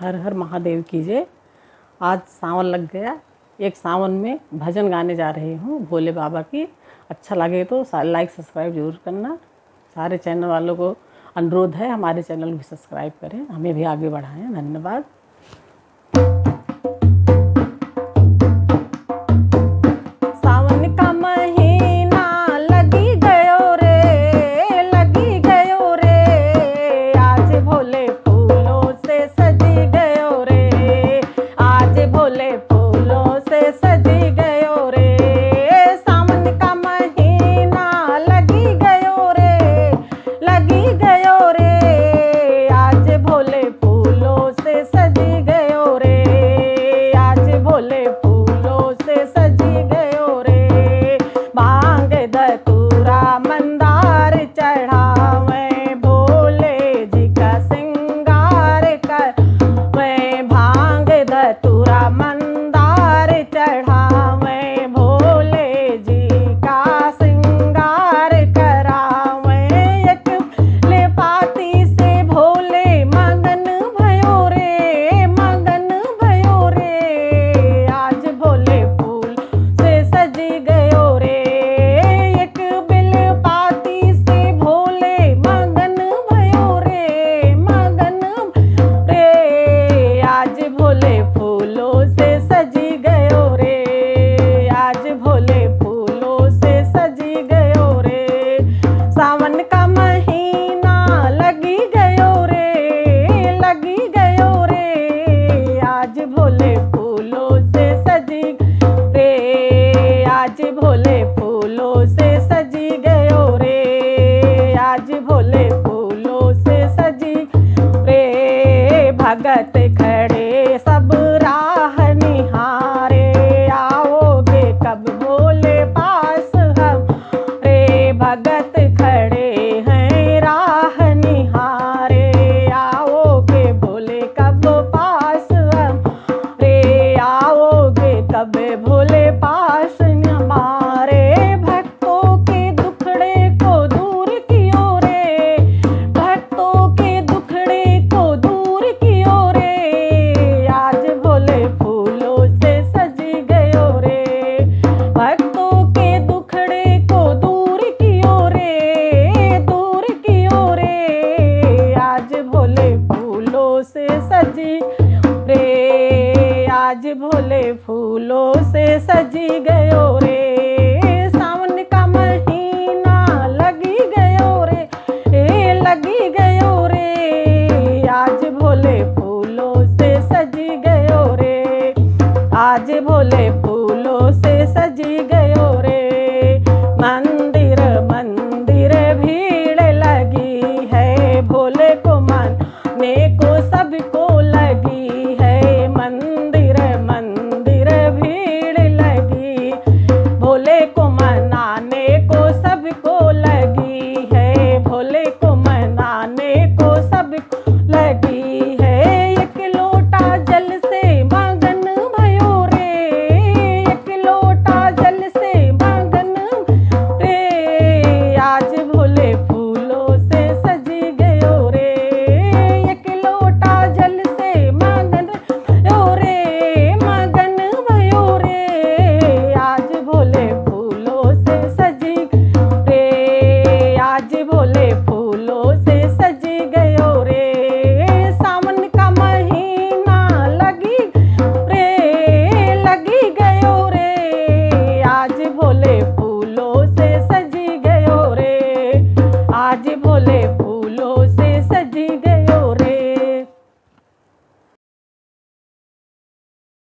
हर हर महादेव की जय। आज सावन लग गया। एक सावन में भजन गाने जा रही हूँ भोले बाबा की। अच्छा लगे तो लाइक सब्सक्राइब जरूर करना। सारे चैनल वालों को अनुरोध है हमारे चैनल को सब्सक्राइब करें, हमें भी आगे बढ़ाएं। धन्यवाद। सावन का महीना लगी गयो रे, लगी गयो रे। आज भोले फूलों से सजी गयो रे, आज भोले फूलों से सजी गयो रे। सावन का महीना लगी गयो रे, लगी गयो रे। आज भोले फूलों से सजी गयो रे, आज भोले फूलों से सजी गयो रे। भांग धतूरा मंदार चढ़ावे, भोले जी का सिंगार करवे। भांग धतूरा मंदार चढ़ावे, भोले जी का सिंगार करावे। एक लेपाती से भोले मगन भयो रे, मगन भयो रे। आज भोले फूल से सजी गयो रे, एक बेलपाती से भोले मगन भयो रे, मगन रे। आज भोले फूलों से सजी गयो रे, आज भोले फूलों से सजी गयो रे। सावन का महीना लगी गयो रे, लगी गयो रे। आज भोले फूलों से सजी रे, आज भोले फूलों से सजी गयो रे, आज भोले फूलों से सजी रे। भगत